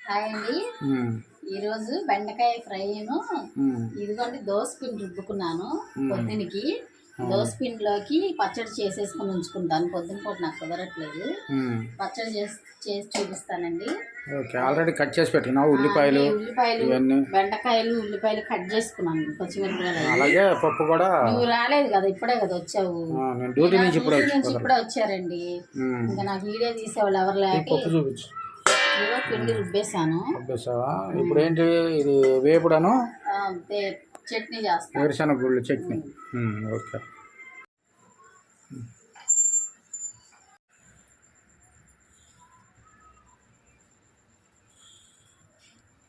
Hi అండి. ఈరోజు బెండకాయ ఫ్రైను ఇదిగోండి దోసపిండి రుబ్బుకున్నాను. పొద్దునకి దోసపిండిలోకి పచ్చడి చేసేసుకుని ఉంచుకుంటాను. పొద్దున పూట నాకు కుదరట్లేదు. పచ్చడి చేసి చూపిస్తానండి. ఆల్రెడీ కట్ చేసి పెట్టినావు. ఉల్లిపాయలు బెండకాయలు ఉల్లిపాయలు కట్ చేసుకున్నాను. పచ్చిమిరపకాయలు అలాగే పప్పు కూడా. నువ్వు రాలేదు కదా, ఇప్పుడే కదా వచ్చావు. డ్యూటీ నుంచి ఇప్పుడే వచ్చారండి. ఇంకా నాకు వీడియో తీసేవాళ్ళు ఎవరు లేక పిండి రుబ్బేసాను. ఇప్పుడు ఏంటి ఇది వేపుడను చట్నీ చేస్తాను. వేరుశనగ గుళ్ళు చట్నీ. ఓకే.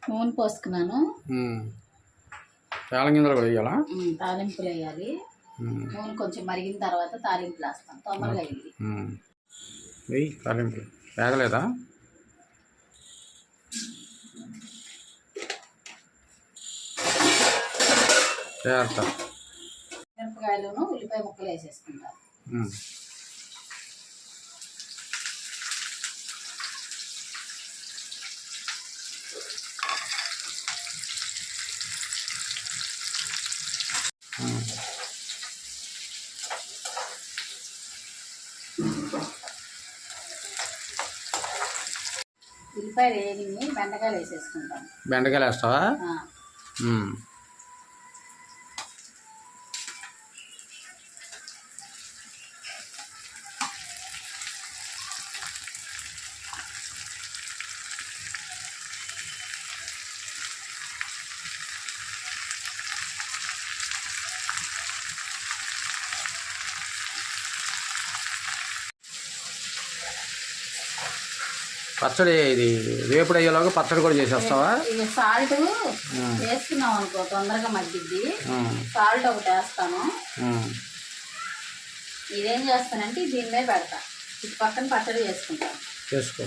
నూనె పోసుకున్నాను. తాలింపులు కూడా వేయాలా? తాలింపులు వేయాలి. నూనె కొంచెం మరిగిన తర్వాత తాలింపులు వేస్తాను. తొందరగా అయింది. వెయ్యి తాలింపులు వేగలేదా? మిరపకాయలను ఉల్లిపాయ ముక్కలు వేసేసుకుంటాను. ఉల్లిపాయలు వేగి బెండకాయలు వేసేసుకుంటాను. బెండకాయలు వేస్తావా? పచ్చడి ఇది వేపుడు అయ్యేలాగా పచ్చడి కూడా చేసేస్తావా? ఇక సాల్ట్ వేసుకున్నాం అనుకో తొందరగా మగ్గిద్ది. సాల్ట్ ఒకటి వేస్తాను. ఇదేం చేస్తానంటే దీని మీద పెడతా. ఇటు పక్కన పచ్చడి చేసుకుంటాను. చేసుకో.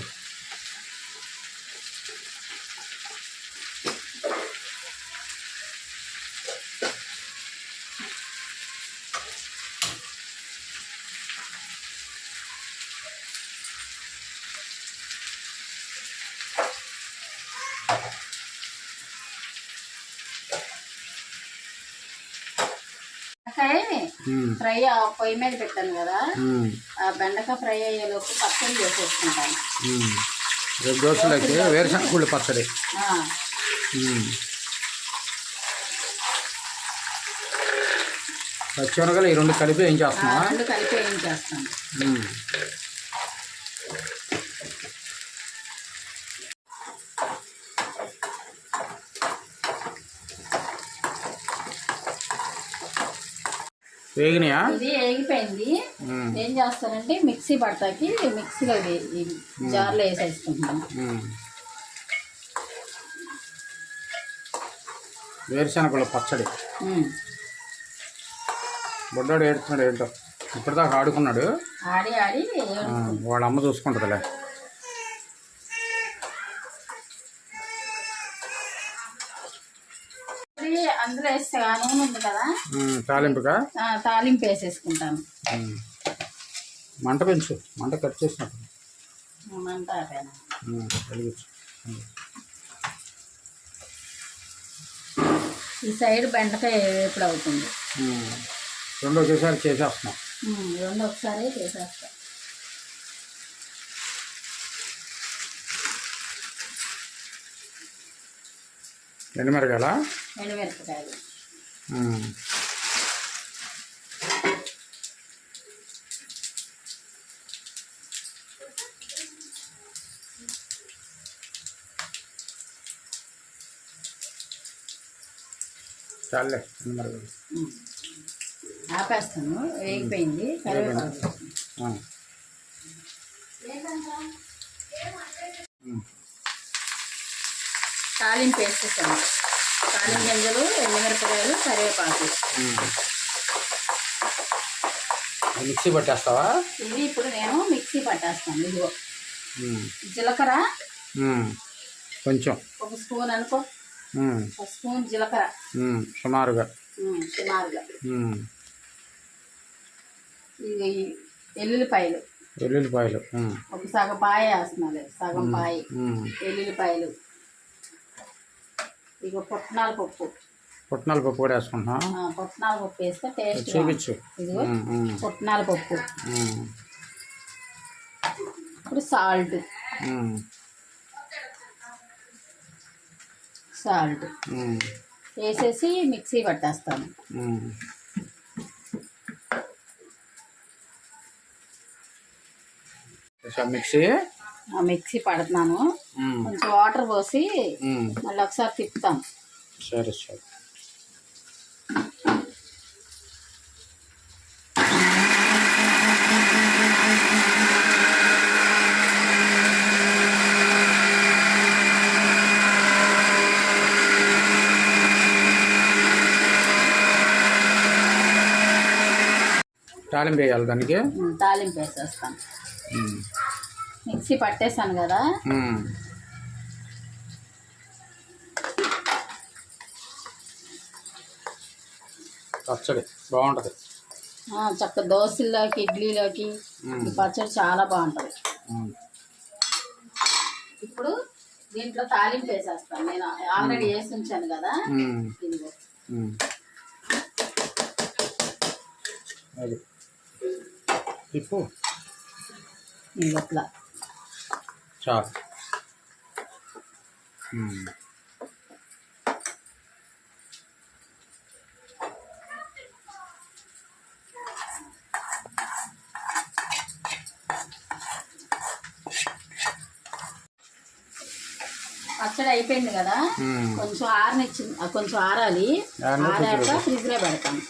ఫ్రై పొయ్యి మీద పెట్టాను కదా, ఆ బెండకాయ ఫ్రై అయ్యేలోపు పచ్చడి చేసేసుకుంటాను. దోశలకి వేరుశనగ గుళ్ళు పచ్చడి. పచ్చిమిరపకాయలు ఈ రెండు కలిపి ఏం చేస్తున్నా? రెండు కలిపి ఏం చేస్తాను. వేగినాయా? ఇది వేగిపోయింది. ఏం చేస్తానంటే మిక్సీ పడతాకి మిక్సీలో జార్లో వేసేసుకుంటాను. వేరుశనగల పచ్చడి. బొడ్డాడు ఏడుతున్నాడు ఏంటో, ఇప్పటిదాకా ఆడుకున్నాడు. ఆడి వాళ్ళ అమ్మ చూసుకుంటుందిలే. అందులో వేస్తే నూనె ఉంది కదా, తాలింపుగా తాలింపు వేసేసుకుంటాను. మంట పెంచు, మంట కట్ చేసినట్టు మంట వెలిగించు. ఈ సైడ్ బెండకాయ వేపుడు అవుతుంది. రెండు ఒకేసారి చేసేస్తున్నాం. రెండు ఒకసారి చేసేస్తాం. ఎండుమిరకాయలా? ఎండుమిరపకాయలు. చాలే ఎండుమిరకాయలు ఆపేస్తాను. వేగిపోయింది. తాలింపు వేసేసాను. తాలింపు గింజలు, ఎండుమిరపకాయలు, కరివేపాకు. మిక్సీ పట్టేస్తావా? ఇది ఇప్పుడు నేను మిక్సీ పట్టేస్తాను. ఇదిగో జీలకర్ర కొంచెం, ఒక స్పూన్ అనుకో, ఒక స్పూన్ జీలకర్ర సుమారుగా. ఇది ఎల్లుల్లిపాయలు ఒక సగం పాయ వేస్తున్నాను. సగం పాయ ఎల్లుల్లిపాయలు, ఇగో పుట్నాల పప్పు. పుట్నాల పప్పు కూడా వేసుకుంటున్నా. పుట్నాల పప్పు వేస్తే టేస్ట్ చూపించు. ఇదిగో పుట్నాల పప్పు. ఇప్పుడు సాల్ట్ వేసేసి మిక్సీ పట్టేస్తాను. మిక్సీ పడుతున్నాను. కొంచెం వాటర్ పోసి మళ్ళీ ఒకసారి తిప్పుతాను. సరే సరే. తాలింపు వేయాలి దానికి. తాలింపు వేసేస్తాను. మిక్సీ పట్టేసాను కదా. పచ్చడి బాగుంటుంది. చక్క దోశల్లోకి ఇడ్లీలోకి ఈ పచ్చడి చాలా బాగుంటుంది. ఇప్పుడు దీంట్లో తాలింపు వేసేస్తాను. నేను ఆల్రెడీ వేసి ఉంచాను కదా. ఇదిగో అది తిప్పు. ఇట్లా చాలు. పచ్చడి అయిపోయింది కదా. కొంచెం ఆరనిచ్చింది, కొంచెం ఆరాలి. ఆరాక ఫ్రిడ్జ్ లో పెడతాను.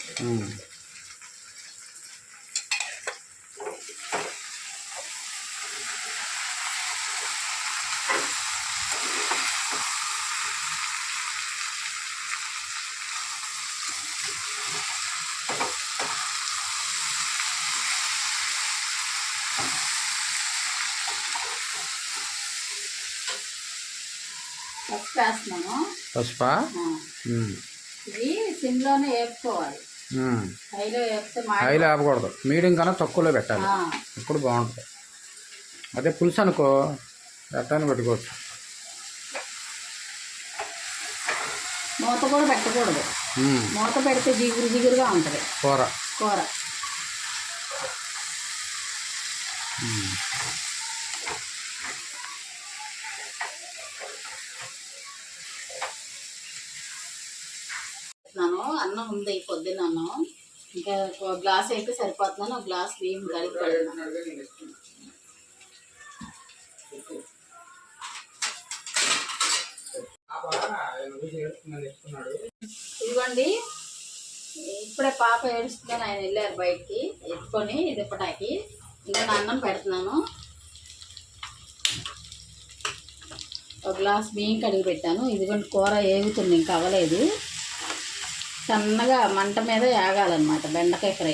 పసుపు వేస్తున్నాను. పసుపా? ఇది సిమ్లోనే వేపుకోవాలి. హైలో ఆపకూడదు, మీడియం కన్నా తక్కువలో పెట్టాలి. ఇప్పుడు బాగుంటుంది. అదే పులుసు అనుకో ఎట్టాన్ని పెట్టుకోవచ్చు. మూత కూడా పెట్టకూడదు. మూత పెడితే జిగురుగా ఉంటుంది కూర. అన్నం ఉంది పొద్దున్న అన్నం, ఇంకా ఒక గ్లాస్ అయితే సరిపోతున్నాను. ఒక గ్లాస్ బియ్యం కలిపి పెడుతున్నాను. ఇదిగోండి, ఇప్పుడే పాప ఏడుస్తుందని ఆయన వెళ్ళారు బయటికి ఎత్తుకొని దిప్పటాకి. ఇంకా నా అన్నం పెడుతున్నాను. ఒక గ్లాస్ బియ్యం కడిగి పెట్టాను. ఇదిగోండి కూర ఏగుతుంది, ఇంకా అవ్వలేదు. సన్నగా మంట మీద ఏగాలన్నమాట బెండకాయ ఫ్రై.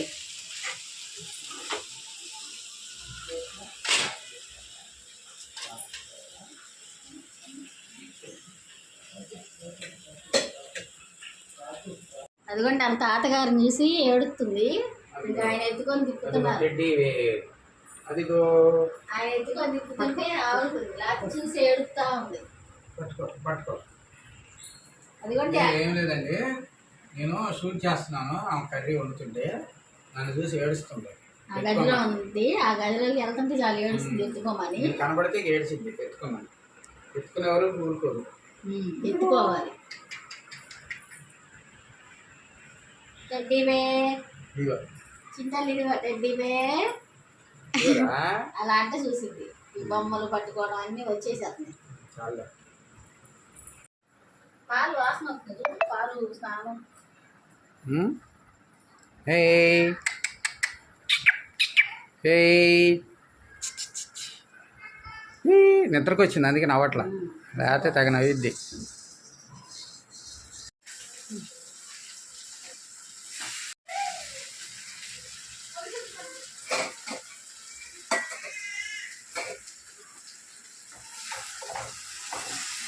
అదిగోండి అంత తాతగారిని చూసి ఏడుస్తుంది. ఇంకా ఆయన ఎత్తుకొని తిప్పుతున్నారు. ఆయన ఎత్తుకొని తిప్పుతుంటే ఆగుతుంది, లేకపోతే చూసి ఏడుస్తూ ఉంది. అదిగోండి ఏం లేదండి, నేను షూట్ చేస్తున్నాను. ఆమె కర్రీ వండుతుంటే నన్ను చూసి ఏడుస్తుంది. ఆ గదిలో ఉంది. ఆ గదిలోకి వెళ్తుంటే చాలా ఏడుస్తుంది. ఎత్తుకోమని కనబడితే ఏడ్చింది. ఎత్తుకోమని. ఎత్తుకునేవారు ఊరుకోరు. ఎత్తుకోవాలి. టెడ్డీబే చింతలు టెడ్డీబే అలా అంటే చూసింది. ఈ బొమ్మలు పట్టుకోవడం అన్నీ వచ్చేసేస్తున్నాయి. పాలు వాసన వస్తుంది. పాలు స్నానం. నిద్రకు వచ్చింది, అందుకే నవ్వట్లా, లేకపోతే తగ నవ్విద్ది.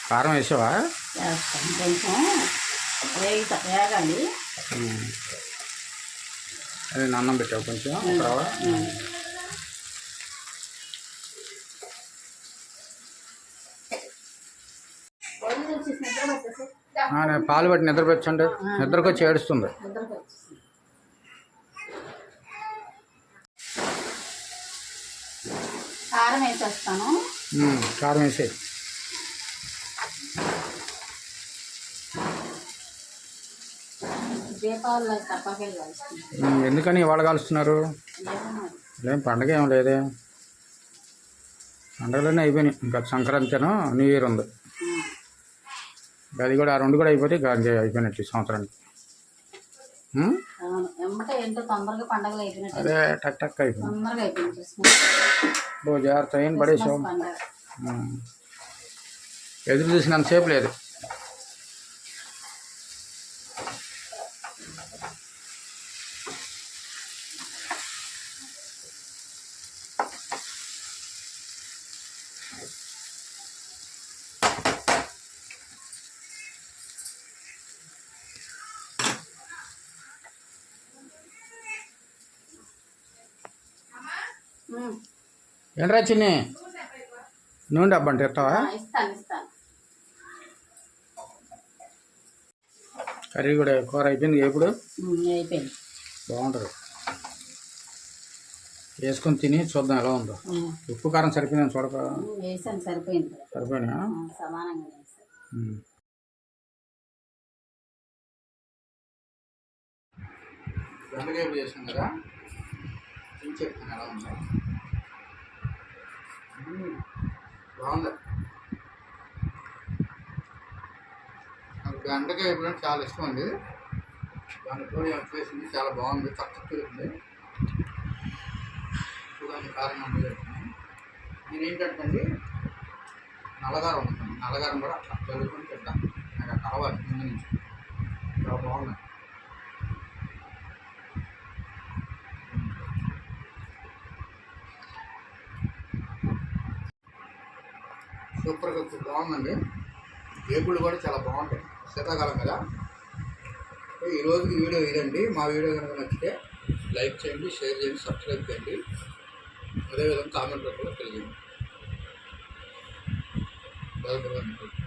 కారం వేసావా? కొంచెం వేగాలి. అదే అన్నం పెట్టావు కొంచెం. కూర నేను పాలు పట్టి నిద్రపెట్టండి. నిద్రకు వచ్చి ఏడుస్తుంది. కారం వేసేస్తాను. కారం వేసే దీపావళి తప్పకెళ్ళి కలుస్తుంది. ఎందుకని ఇవాళ కలుస్తున్నారు? ఏం పండగ ఏం లేదే. పండగలన్నీ అయిపోయినాయి. ఇంకా సంక్రాంతిను న్యూ ఇయర్ ఉంది. అది కూడా ఆ రెండు కూడా అయిపోతే అయిపోయినట్టు ఈ సంవత్సరానికి. అదే టక్ టక్ అయిపోయింది. జాగ్రత్త ఏం పడేసావు. ఎదురు చూసినంతసేపు లేదు. ఏంట్రా చిన్ని నూనె డబ్బా అంటే ఇస్తావా? కర్రీ కూడా కూర అయిపోయింది. ఎప్పుడు అయిపోయింది. బాగుంటుంది. వేసుకొని తిని చూద్దాం ఎలా ఉందో. ఉప్పు కారం సరిపోయిందని చూడక సరిపోయినా బెండకాయలు చేసాం కదా. తిని చెప్తాను ఎలా ఉందో. బాగుంది. నాకు బెండకాయ ఎప్పుడు చాలా ఇష్టం అండి. దాంట్లో చేసింది చాలా బాగుంది. చక్కగా ఉంది. చూడండి కారంగా ఉంది. నేనేంటంటే నల్లగారం ఉంటుంది. నల్లగారం కూడా అట్లా చదువుకొని తింటాను. నాకు కావాలి ముందు నుంచి. చాలా బాగుంది. సూపర్గా బాగుందండి. వేపుళ్ళు కూడా చాలా బాగుంటాయి. శీతాకాలం కదా. ఈరోజుకి వీడియో ఇదండి. మా వీడియో కనుక నచ్చితే లైక్ చేయండి, షేర్ చేయండి, సబ్స్క్రైబ్ చేయండి. అదేవిధంగా కామెంట్లో కూడా తెలియజేయండి. బాగా